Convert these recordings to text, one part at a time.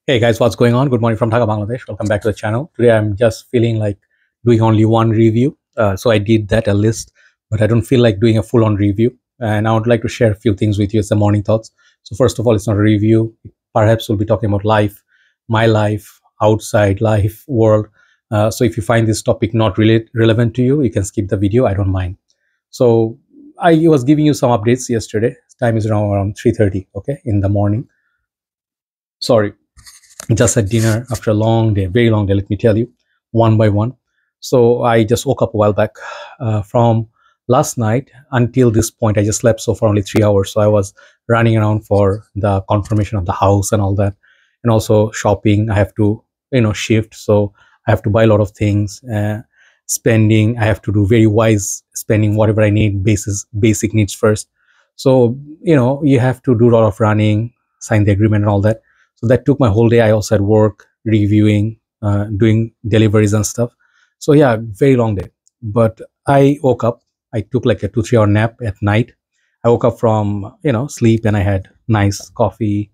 Hey guys, what's going on? Good morning from Dhaka, Bangladesh. Welcome back to the channel. Today I'm just feeling like doing only one review. So I did that, a list, but I don't feel like doing a full-on review. And I would like to share a few things with you. It's the morning thoughts. So first of all, it's not a review. Perhaps we'll be talking about life, my life, outside life, world. So if you find this topic not really relevant to you, you can skip the video. I don't mind. So I was giving you some updates yesterday. Time is around 3:30, okay, in the morning. Sorry, just at dinner after a long day, very long day, let me tell you, one by one. So I just woke up a while back. From last night until this point, I just slept so for only 3 hours. So I was running around for the confirmation of the house and all that, and also shopping. I have to, shift. So I have to buy a lot of things. Spending, I have to do very wise spending, whatever I need, basic needs first. So you have to do a lot of running, sign the agreement and all that. So that took my whole day. I also had work, reviewing, doing deliveries and stuff. So yeah, very long day. But I woke up. I took like a 2-3 hour nap at night. I woke up from sleep, and I had nice coffee,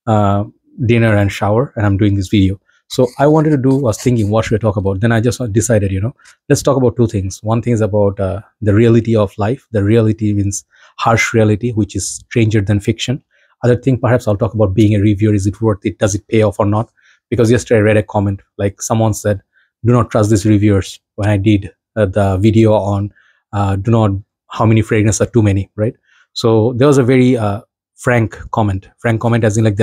dinner and shower, and I'm doing this video. So I wanted to was thinking, what should I talk about? Then I just decided, let's talk about two things. One thing is about the reality of life. The reality means harsh reality, which is stranger than fiction. Other thing, perhaps I'll talk about being a reviewer. Is it worth it? Does it pay off or not? Because yesterday I read a comment, like someone said, do not trust these reviewers. When I did the video on how many fragrances are too many, right? So there was a very frank comment as in like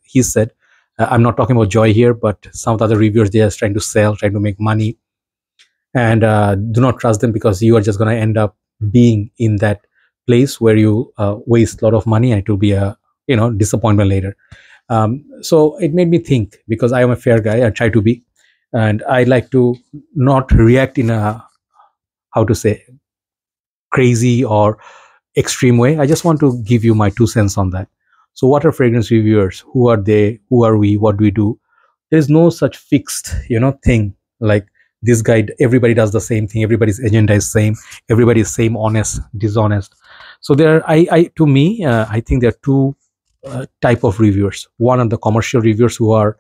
he said, I'm not talking about Joy here, but some of the other reviewers, they are trying to sell, trying to make money, and do not trust them, because you are just going to end up being in that place where you waste a lot of money, and it will be a disappointment later. So it made me think, because I am a fair guy, I try to be, and I like to not react in a, how to say, crazy or extreme way. I just want to give you my 2 cents on that. So what are fragrance reviewers? Who are they? Who are we? What do we do? There's no such fixed thing like this guy. Everybody does the same thing. Everybody's agenda is same. Everybody is same, honest, dishonest. So there, to me, I think there are two type of reviewers. One are the commercial reviewers, who are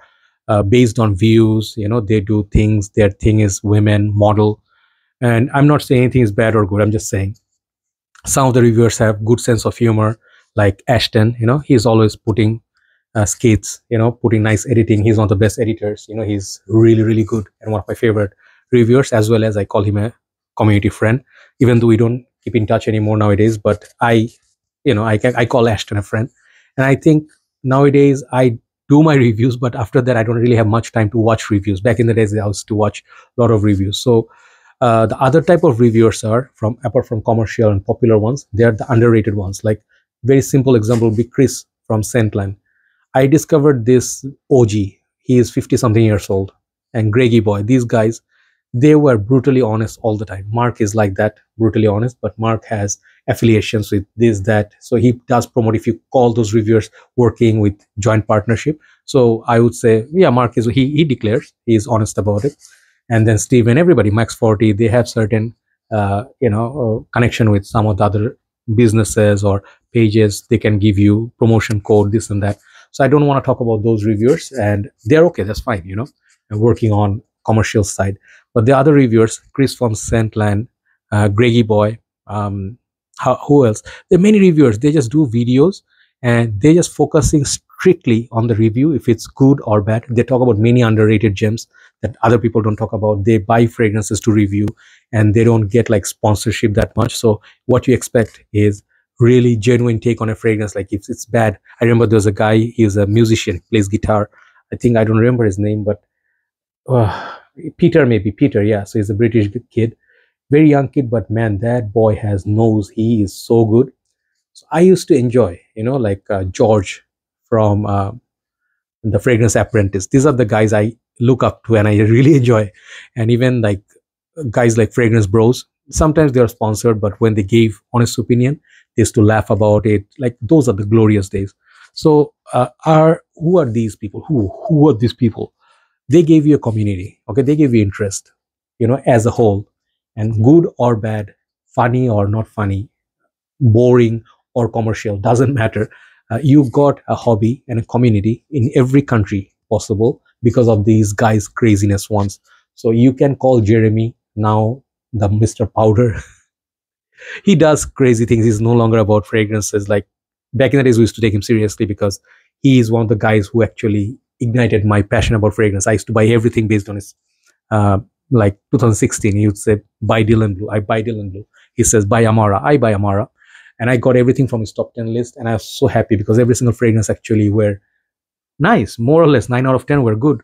based on views. They do things. Their thing is women, model, and I'm not saying anything is bad or good. I'm just saying some of the reviewers have good sense of humor, like Ashton. He's always putting skates, putting nice editing. He's one of the best editors. He's really, really good, and one of my favorite reviewers, as well as I call him a community friend, even though we don't keep in touch anymore nowadays. But I call Ashton a friend. And I think nowadays I do my reviews, but after that I don't really have much time to watch reviews. Back in the days, I used to watch a lot of reviews. So the other type of reviewers are, apart from commercial and popular ones, they are the underrated ones. Like, very simple example would be Chris from Scentline. I discovered this OG. He is 50 something years old, and Greggy Boy. These guys, they were brutally honest all the time. Mark is like that, brutally honest, but Mark has affiliations with this, that. So he does promote, if you call those reviewers, working with joint partnership. So I would say, yeah, Mark is, he declares, he is honest about it. And then Steve and everybody, Max 40, they have certain, connection with some of the other businesses or pages. They can give you promotion code, this and that. So I don't want to talk about those reviewers, and they're okay. That's fine, and working on commercial side. But the other reviewers, Chris from Scentline, Greggy Boy, who else? There are many reviewers. They just do videos, and they're just focusing strictly on the review, if it's good or bad. They talk about many underrated gems that other people don't talk about. They buy fragrances to review, and they don't get like sponsorship that much. So what you expect is really genuine take on a fragrance. Like, if it's bad, I remember there's a guy, he's a musician, plays guitar. I think, I don't remember his name, but Peter, maybe Peter, yeah. So he's a British kid, very young kid, but man, that boy has nose. He is so good. So I used to enjoy, like George from the Fragrance Apprentice. These are the guys I look up to and I really enjoy. And even like guys like Fragrance Bros, sometimes they are sponsored, but when they gave honest opinion, they used to laugh about it. Like, those are the glorious days. So who are these people? Who are these people? They gave you a community, okay? They gave you interest, as a whole, and good or bad, funny or not funny, boring or commercial, doesn't matter. You got a hobby and a community in every country possible because of these guys' craziness once. So you can call Jeremy now the Mr. Powder. He does crazy things. He's no longer about fragrances. Like back in the days, we used to take him seriously because he is one of the guys who actually ignited my passion about fragrance. I used to buy everything based on his, uh, like 2016, he would say, buy Dylan Blue. I buy Dylan Blue. He says, buy Amara. I buy Amara. And I got everything from his top 10 list. And I was so happy because every single fragrance actually were nice, more or less 9 out of 10 were good.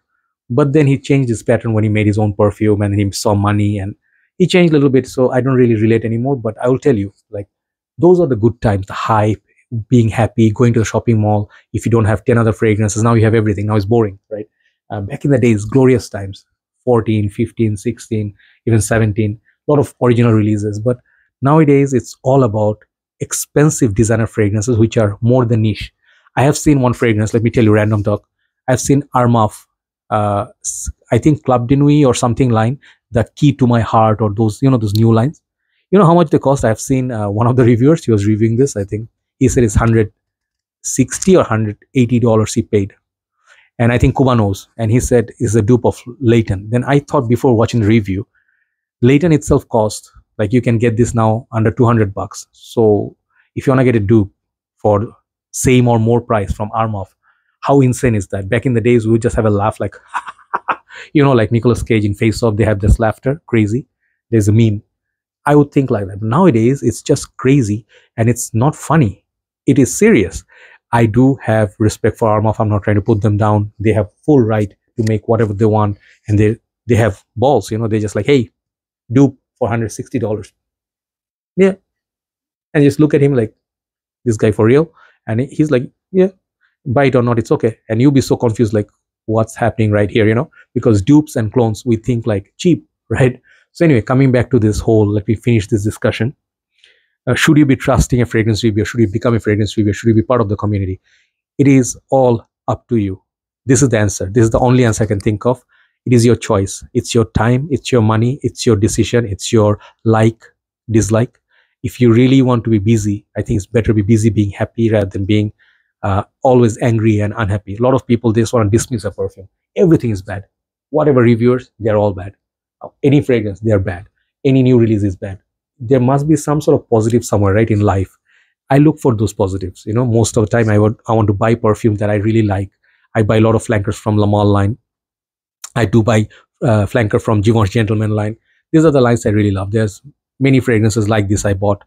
But then he changed his pattern when he made his own perfume and he saw money and he changed a little bit. So I don't really relate anymore. But I will tell you, like, those are the good times, the hype, being happy, going to the shopping mall. If you don't have 10 other fragrances, now you have everything. Now it's boring, right? Back in the days, glorious times, 14, 15, 16, even 17, a lot of original releases. But nowadays, it's all about expensive designer fragrances, which are more than niche. I have seen one fragrance, let me tell you, random talk. I've seen Armaf, I think Club de Nuit or something line, the Key to My Heart, or those, those new lines. You know how much they cost? I've seen one of the reviewers, he was reviewing this, I think. He said it's $160 or $180 he paid. And I think Kuba knows. And he said it's a dupe of Layton. Then I thought before watching the review, Layton itself cost, like you can get this now under 200 bucks. So if you want to get a dupe for same or more price from Armaf, how insane is that? Back in the days, we would just have a laugh like, like Nicolas Cage in Face Off, they have this laughter, crazy. There's a meme. I would think like that. But nowadays, it's just crazy and it's not funny. It is serious. I do have respect for Armaf. I'm not trying to put them down. They have full right to make whatever they want. And they have balls, they're just like, hey, dupe for $160. Yeah. And just look at him like, this guy for real? And he's like, yeah, buy it or not, it's okay. And you'll be so confused, like, what's happening right here, because dupes and clones, we think like cheap, right? So anyway, coming back to this whole, let me finish this discussion. Should you be trusting a fragrance reviewer? Should you become a fragrance reviewer? Should you be part of the community? It is all up to you. This is the answer. This is the only answer I can think of. It is your choice. It's your time. It's your money. It's your decision. It's your like, dislike. If you really want to be busy, I think it's better to be busy being happy rather than being always angry and unhappy. A lot of people, they just want to dismiss a perfume. Everything is bad. Whatever reviewers, they're all bad. Any fragrance, they're bad. Any new release is bad. There must be some sort of positive somewhere, right, in life. I look for those positives. Most of the time I want to buy perfume that I really like. I buy a lot of flankers from La Male line. I do buy flanker from Givenchy Gentleman line. These are the lines I really love. There's many fragrances like this I bought.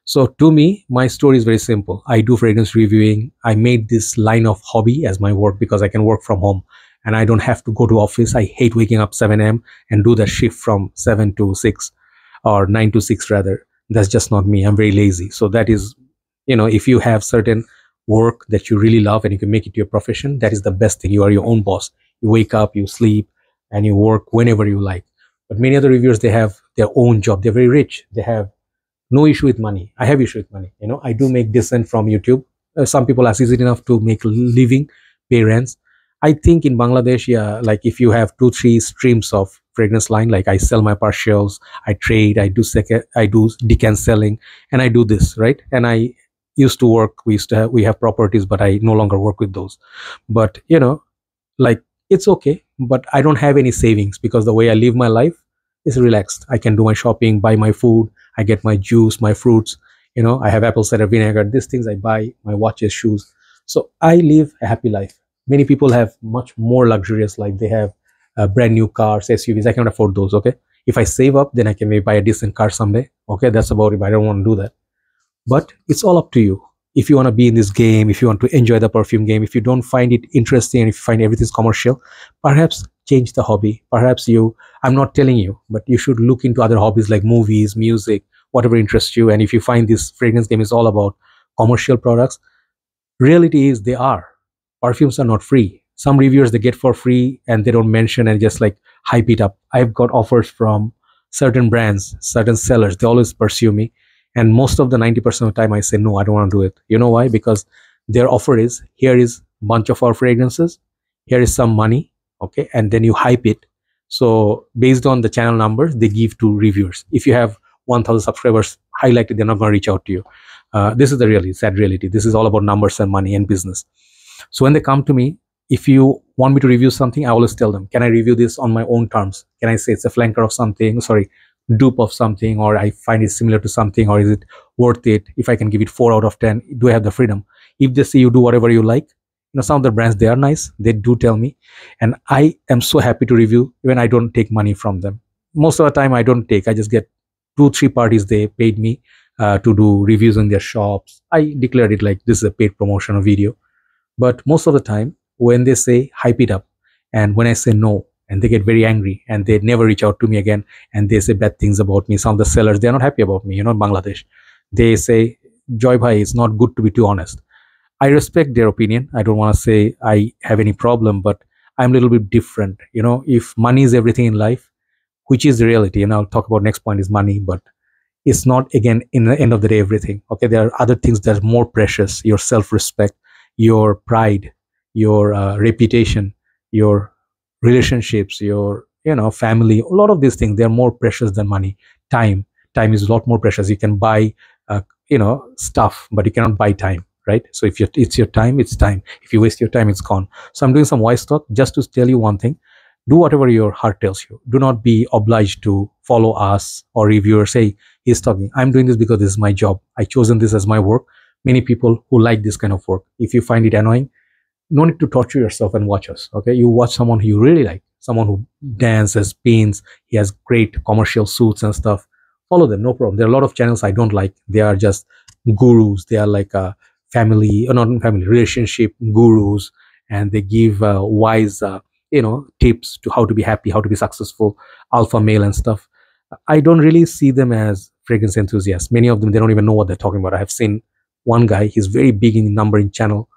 So to me, my story is very simple. I do fragrance reviewing. I made this line of hobby as my work because I can work from home and I don't have to go to office. I hate waking up 7 a.m. and do the shift from 7 to 6 or 9 to 6 rather. That's just not me. I'm very lazy. So that is, if you have certain work that you really love and you can make it your profession, that is the best thing. You are your own boss. You wake up, you sleep, and you work whenever you like. But many other reviewers, they have their own job. They're very rich. They have no issue with money. I have issue with money. I do make Decant from YouTube. Some people are easy enough to make a living, pay rents. I think in Bangladesh, yeah, like if you have 2-3 streams of fragrance line, like I sell my partials, I trade, I do decant selling, and I do this, right? And I used to work, we have properties, but I no longer work with those. But like it's okay, but I don't have any savings because the way I live my life is relaxed. I can do my shopping, buy my food, I get my juice, my fruits, I have apple cider vinegar, these things I buy, my watches, shoes. So I live a happy life. Many people have much more luxurious life. They have brand new cars, SUVs. I cannot afford those, okay? If I save up, then I can maybe buy a decent car someday, okay? That's about it, but I don't want to do that. But it's all up to you. If you want to be in this game, if you want to enjoy the perfume game, if you don't find it interesting and if you find everything's commercial, perhaps change the hobby. Perhaps I'm not telling you, but you should look into other hobbies like movies, music, whatever interests you. And if you find this fragrance game is all about commercial products, reality is they are. Perfumes are not free. Some reviewers, they get for free and they don't mention and just like hype it up. I've got offers from certain brands, certain sellers. They always pursue me. And most of the 90% of the time I say, no, I don't want to do it. You know why? Because their offer is, here is a bunch of our fragrances. Here is some money. Okay. And then you hype it. So based on the channel numbers, they give to reviewers. If you have 1,000 subscribers, highlight it, they're not going to reach out to you. This is the really sad reality. This is all about numbers and money and business. So when they come to me, if you want me to review something, I always tell them, can I review this on my own terms? Can I say it's a flanker of something, sorry, dupe of something, or I find it similar to something, or is it worth it? If I can give it 4 out of 10, do I have the freedom? If they say you do whatever you like, some of the brands, they are nice, they do tell me, and I am so happy to review when I don't take money from them. Most of the time I don't take, I just get 2-3 parties, they paid me to do reviews in their shops. I declared it like this is a paid promotional video. But most of the time when they say hype it up, and when I say no, and they get very angry and they never reach out to me again, and they say bad things about me. Some of the sellers, they're not happy about me, in Bangladesh. They say, Joy bhai, it's not good to be too honest. I respect their opinion. I don't want to say I have any problem, but I'm a little bit different. If money is everything in life, which is the reality, and I'll talk about next point is money, but it's not, again, in the end of the day, everything. Okay, there are other things that are more precious: your self-respect, your pride, your reputation, your relationships, your family. A lot of these things, they're more precious than money. Time is a lot more precious. You can buy stuff, but you cannot buy time, right? So if it's your time, it's time. If you waste your time, it's gone. So I'm doing some wise talk just to tell you one thing: do whatever your heart tells you. Do not be obliged to follow us or reviewers. Say, he's talking, I'm doing this because this is my job, I chosen this as my work. Many people who like this kind of work, if you find it annoying, no need to torture yourself and watch us. Okay, you watch someone who you really like, someone who dances, spins, he has great commercial suits and stuff. Follow them, no problem. There are a lot of channels I don't like. They are just gurus. They are like a family, or not family, relationship gurus, and they give wise tips to how to be happy, how to be successful, alpha male and stuff. I don't really see them as fragrance enthusiasts. Many of them, they don't even know what they're talking about. I have seen one guy, he's very big in numbering channel.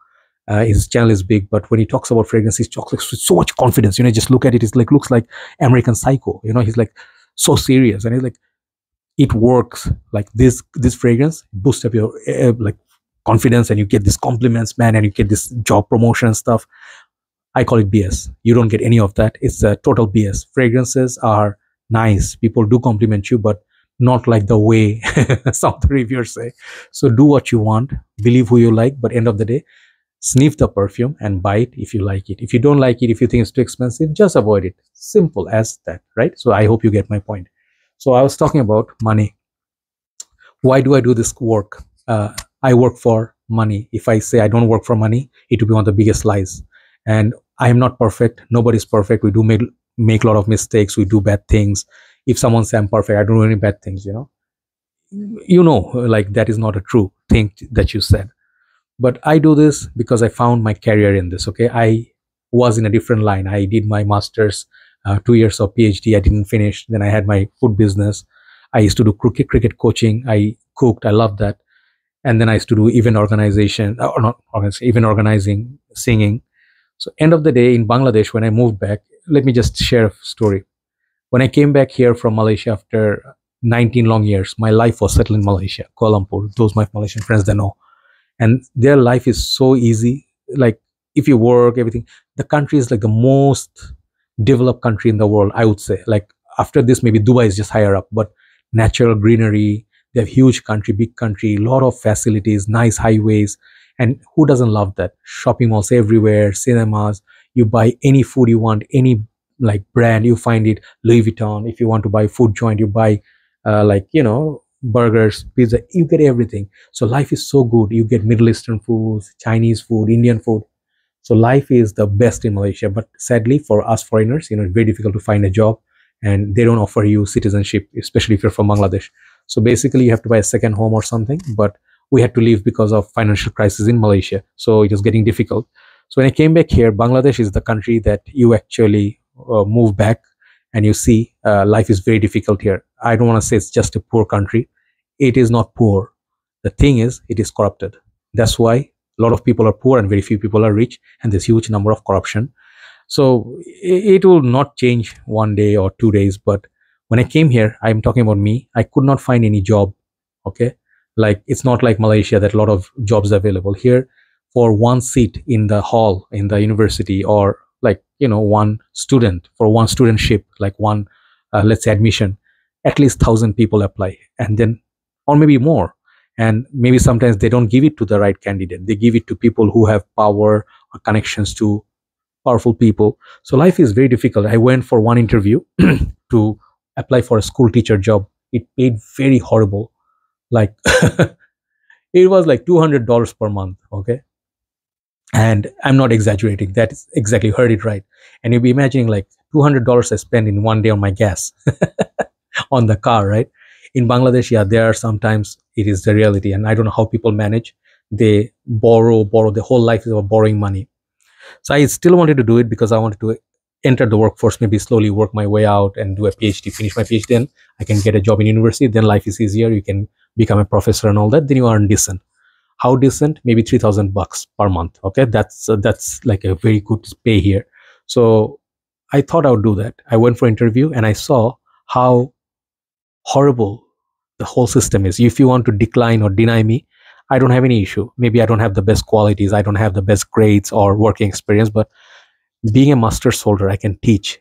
His channel is big, but when he talks about fragrance, he talks with so much confidence. Just look at it, it's like, looks like American Psycho. He's like so serious, and he's like, it works like this fragrance boosts up your like confidence, and you get these compliments, man, and you get this job promotion stuff. I call it BS. You don't get any of that. It's a total BS. Fragrances are nice, people do compliment you, but not like the way some of the reviewers say. So do what you want, believe who you like, but end of the day, sniff the perfume and buy it if you like it. If you don't like it, if you think it's too expensive, just avoid it. Simple as that, right? So I hope you get my point. So I was talking about money. Why do I do this work? I work for money. If I say I don't work for money, it will be one of the biggest lies. And I am not perfect. Nobody's perfect. We do make a lot of mistakes. We do bad things. If someone says I'm perfect, I don't do any bad things, like that is not a true thing that you said. But I do this because I found my career in this. Okay, I was in a different line. I did my master's, 2 years of PhD. I didn't finish. Then I had my food business. I used to do cricket coaching. I cooked. I loved that. And then I used to do event organization, or not event organizing, singing. So end of the day, in Bangladesh, when I moved back, let me just share a story. When I came back here from Malaysia after 19 long years, my life was settled in Malaysia, Kuala Lumpur. Those my Malaysian friends, they know. And their life is so easy. Like if you work, everything, the country is like the most developed country in the world, I would say. Like after this, maybe Dubai is just higher up, but natural greenery, they have huge country, big country, lot of facilities, nice highways. And who doesn't love that? Shopping malls everywhere, cinemas, you buy any food you want, any like brand, you find it. Louis Vuitton, if you want to buy food joint, you buy burgers, pizza, you get everything. So life is so good. You get Middle Eastern foods, Chinese food, Indian food. So life is the best in Malaysia. But sadly for us foreigners, it's very difficult to find a job, and they don't offer you citizenship, especially if you're from Bangladesh. So basically you have to buy a second home or something. But we had to leave because of financial crisis in Malaysia. So it was getting difficult. So when I came back here, Bangladesh is the country that you actually move back, and you see life is very difficult here. I don't want to say it's just a poor country. It is not poor. The thing is, it is corrupted. That's why a lot of people are poor and very few people are rich, and there's huge number of corruption. So it will not change one day or 2 days. But when I came here, I'm talking about me, I could not find any job. Okay, like it's not like Malaysia that a lot of jobs are available here. For one seat in the hall in the university, or like one student, for one studentship, like one let's say admission, at least 1,000 people apply, and then or maybe more. And maybe sometimes they don't give it to the right candidate, they give it to people who have power or connections to powerful people. So life is very difficult. I went for one interview to apply for a school teacher job. It paid very horrible, like it was like $200 per month. Okay, and I'm not exaggerating, that is exactly, heard it right. And you'll be imagining like $200 I spend in one day on my gas on the car, right? In Bangladesh, yeah, there are sometimes it is the reality, and I don't know how people manage. They borrow, the whole life is about borrowing money. So I still wanted to do it because I wanted to enter the workforce, maybe slowly work my way out and do a PhD, finish my PhD. Then I can get a job in university. Then life is easier. You can become a professor and all that. Then you earn decent. How decent? Maybe $3,000 per month. Okay, that's like a very good pay here. So I thought I would do that. I went for interview and I saw how horrible the whole system is. If you want to decline or deny me, I don't have any issue. Maybe I don't have the best qualities, I don't have the best grades or working experience, but being a master's holder, I can teach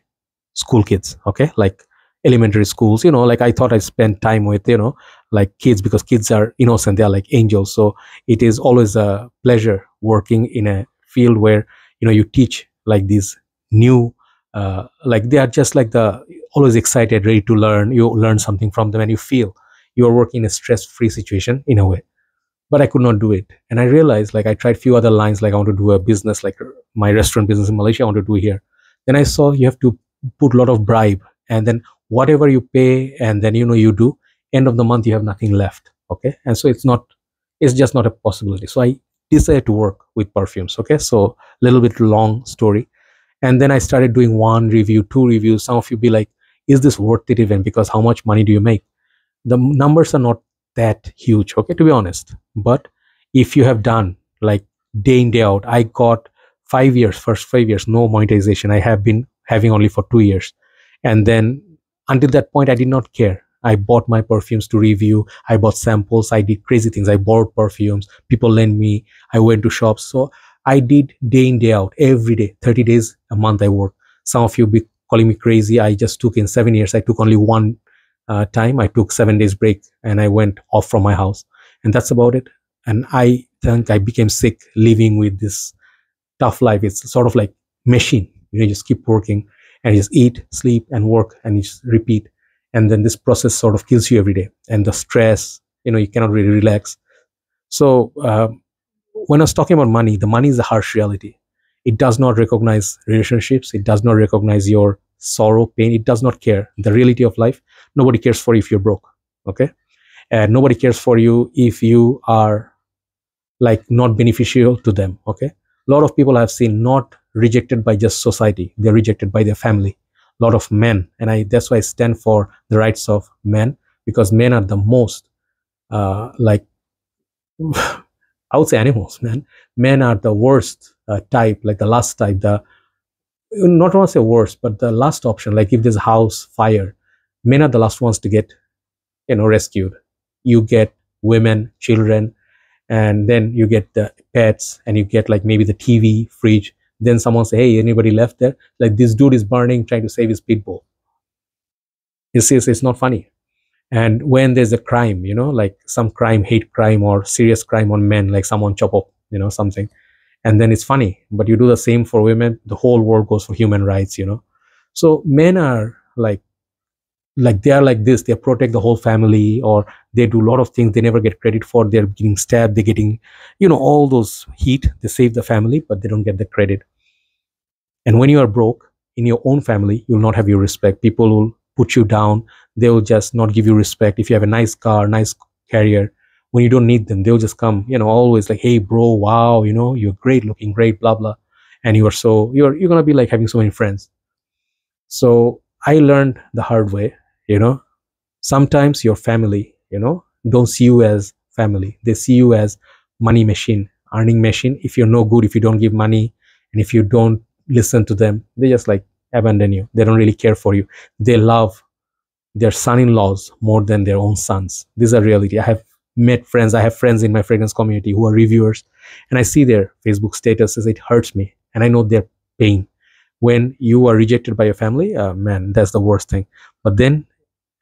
school kids, okay, like elementary schools. Like I thought I spent time with, like kids, because kids are innocent, they are like angels. So it is always a pleasure working in a field where you teach like these new like they are just like the always excited, ready to learn. You learn something from them and you feel you are working in a stress-free situation in a way. But I could not do it. And I realized, like, I tried few other lines, like I want to do a business, like my restaurant business in Malaysia, I want to do here. Then I saw you have to put a lot of bribe, and then whatever you pay, and then you do, end of the month you have nothing left. Okay, and so it's just not a possibility. So I decided to work with perfumes. Okay, so little bit long story. And then I started doing one review, two reviews. Some of you be like, is this worth it even? Because how much money do you make? The numbers are not that huge, okay, to be honest. But if you have done like day in day out, I got 5 years, first 5 years no monetization. I have been having only for 2 years. And then until that point I did not care. I bought my perfumes to review, I bought samples, I did crazy things, I borrowed perfumes, people lend me, I went to shops. So I did day in day out, every day, 30 days a month I work. Some of you be calling me crazy. I just took, in 7 years I took only one time, I took 7 days break and I went off from my house, and that's about it. And I think I became sick living with this tough life. It's sort of like machine, you just keep working and you just eat, sleep and work, and you just repeat. And then this process sort of kills you every day, and the stress, you cannot really relax. So when I was talking about money, the money is a harsh reality. It does not recognize relationships, it does not recognize your sorrow, pain, it does not care the reality of life. Nobody cares for you if you're broke, okay? And nobody cares for you if you are like not beneficial to them, okay? A lot of people I've seen not rejected by just society, they're rejected by their family. A lot of men, and that's why I stand for the rights of men, because men are the most like I would say animals, man. Men are the worst type, like the last type, the not want to say worst, but the last option. Like if there's a house fire, men are the last ones to get, rescued. You get women, children, and then you get the pets, and you get like maybe the TV, fridge. Then someone say, "Hey, anybody left there?" Like this dude is burning, trying to save his pit bull. It's not funny. And when there's a crime, like some crime, hate crime or serious crime on men, like someone chop up, something, and then it's funny. But you do the same for women, the whole world goes for human rights. So men are like they are like this, they protect the whole family, or they do a lot of things they never get credit for. They're getting stabbed, they're getting all those heat, they save the family, but they don't get the credit. And when you are broke in your own family, you'll not have your respect. People will put you down, they will just not give you respect. If you have a nice car, nice career, when you don't need them, they'll just come, always like, "Hey bro, wow, you're great, looking great, blah blah." And you're gonna be like having so many friends. So I learned the hard way, sometimes your family, don't see you as family, they see you as money machine, earning machine. If you're no good, if you don't give money, and if you don't listen to them, they just like abandon you. They don't really care for you. They love their son-in-laws more than their own sons. This is a reality. I have friends in my fragrance community who are reviewers, and I see their Facebook statuses. It hurts me, and I know their pain. When you are rejected by your family, man, that's the worst thing. But then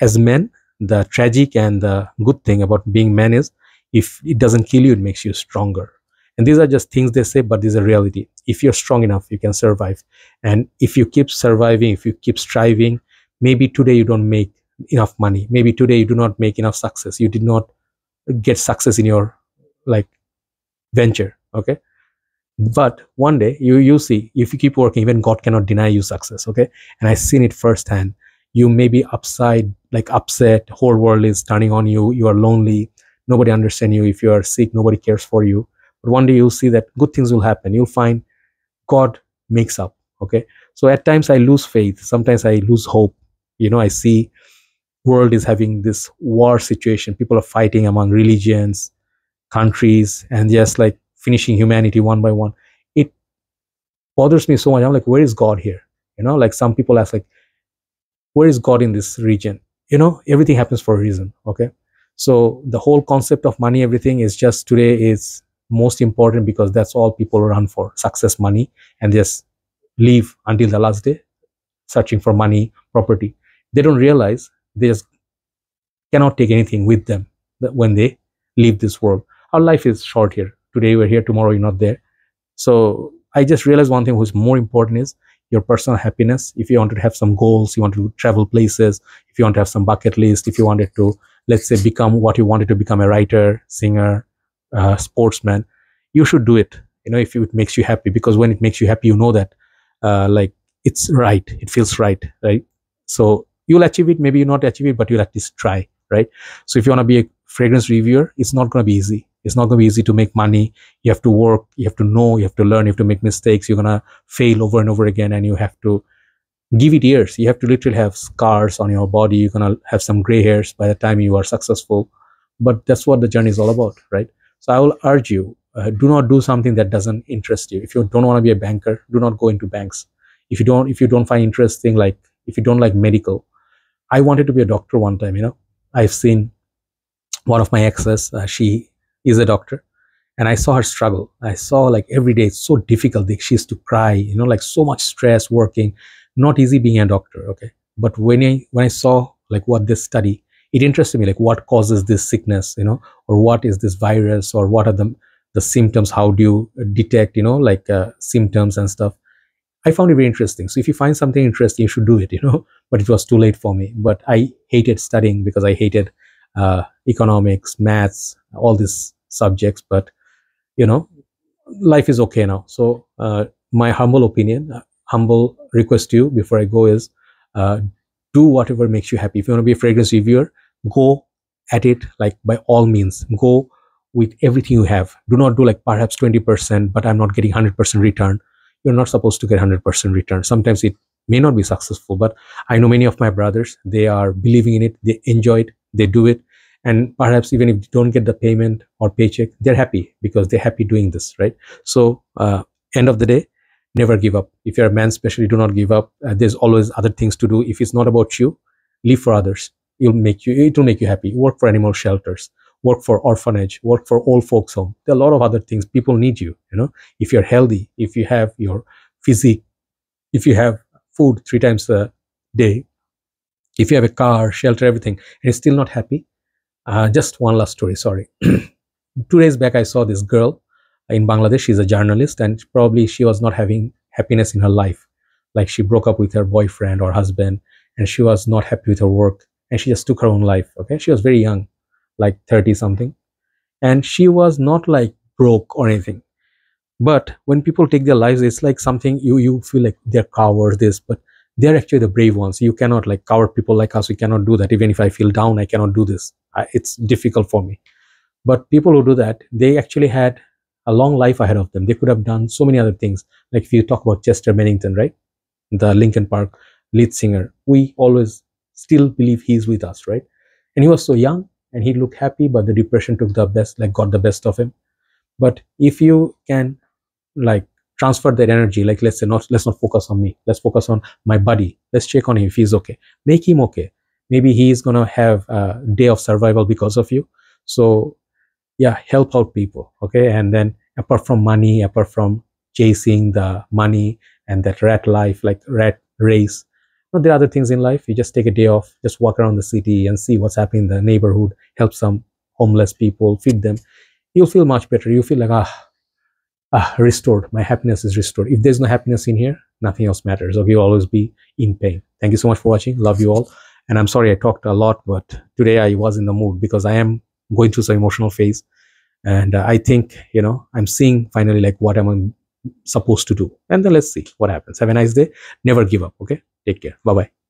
as men, the tragic and the good thing about being man is, if it doesn't kill you, it makes you stronger. And these are just things they say, but these are reality. If you're strong enough, you can survive. And if you keep surviving, if you keep striving, maybe today you don't make enough money, maybe today you do not make enough success, you did not get success in your like venture, okay, but one day you see, if you keep working, even God cannot deny you success, okay. And I've seen it firsthand. You may be upside, like upset, whole world is turning on you, you are lonely, nobody understands you, if you are sick, nobody cares for you, but one day you'll see that good things will happen, you'll find God makes up, okay. So at times I lose faith, sometimes I lose hope, I see world is having this war situation, people are fighting among religions, countries, and just like finishing humanity one by one. It bothers me so much. I'm like, where is God here? Like some people ask, like, where is God in this region? Everything happens for a reason, okay. So the whole concept of money, everything is just today is most important because that's all people run for, success, money, and just live until the last day searching for money, property. They don't realize they just cannot take anything with them when they leave this world. Our life is short here. Today we're here, tomorrow you're not there. So I just realized one thing who's more important is your personal happiness. If you wanted to have some goals, you want to travel places, if you want to have some bucket list, if you wanted to, let's say, become what you wanted to become, a writer, singer, sportsman, you should do it, if it makes you happy, because when it makes you happy, that like it's right, it feels right. So you'll achieve it, maybe you not achieve it, but you'll at least try, right? So if you want to be a fragrance reviewer, it's not going to be easy. It's not going to be easy to make money. You have to work, you have to know, you have to learn, you have to make mistakes, you're going to fail over and over again, and you have to give it years. You have to literally have scars on your body, you're going to have some gray hairs by the time you are successful. But that's what the journey is all about, right? So I will urge you, do not do something that doesn't interest you. If you don't want to be a banker, do not go into banks. If you don't find interesting, like if you don't like medical. I wanted to be a doctor one time. I've seen one of my exes, she is a doctor, and I saw her struggle. I saw like every day it's so difficult. She used to cry, like so much stress working, not easy being a doctor, okay. But when I saw like what this study, it interested me, like what causes this sickness, or what is this virus, or what are the symptoms, how do you detect, like symptoms and stuff. I found it very interesting. So if you find something interesting, you should do it, but it was too late for me. But I hated studying because I hated economics, maths, all these subjects. But, life is okay now. So my humble opinion, humble request to you before I go is, do whatever makes you happy. If you want to be a fragrance reviewer, go at it, like by all means. Go with everything you have. Do not do like perhaps 20%, but I'm not getting 100% return. You're not supposed to get 100% return. Sometimes it may not be successful, but I know many of my brothers, they are believing in it, they enjoy it, they do it, and perhaps even if they don't get the payment or paycheck, they're happy because they're happy doing this, right? So end of the day, never give up. If you're a man especially, do not give up. There's always other things to do. If it's not about you, live for others. It will make you happy. Work for animal shelters, work for orphanage, work for old folks home. There are a lot of other things. People need you. If you're healthy, if you have your physique, if you have food 3 times a day, if you have a car, shelter, everything, and you're still not happy. Just one last story, sorry. 2 days back, I saw this girl in Bangladesh. She's a journalist, and probably she was not having happiness in her life. Like she broke up with her boyfriend or husband, and she was not happy with her work, and she just took her own life. Okay, she was very young, like 30 something, and she was not like broke or anything. But when people take their lives, it's like something you feel like they're cowards, this, but they're actually the brave ones. You cannot, like coward people like us, we cannot do that. Even if I feel down, I cannot do this. It's difficult for me. But people who do that, they actually had a long life ahead of them. They could have done so many other things. Like if you talk about Chester Bennington, right? The Linkin Park lead singer, we always still believe he's with us, right? And he was so young and he looked happy, but the depression took the best, like got the best of him. But if you can like transfer that energy, like let's not focus on me, let's focus on my buddy, let's check on him if he's okay, make him okay. Maybe he's gonna have a day of survival because of you. So yeah, help out people, okay? And then apart from money, apart from chasing the money and that rat life, like rat race, No, there are other things in life. You just take a day off, just walk around the city and see what's happening in the neighborhood, help some homeless people, feed them. You'll feel much better. You feel like, restored. My happiness is restored. If there's no happiness in here, nothing else matters. Okay, you'll always be in pain. Thank you so much for watching. Love you all. And I'm sorry I talked a lot, but today I was in the mood because I am going through some emotional phase. And I think, I'm seeing finally like what I'm supposed to do. And then let's see what happens. Have a nice day. Never give up. Okay. Take care. Bye bye.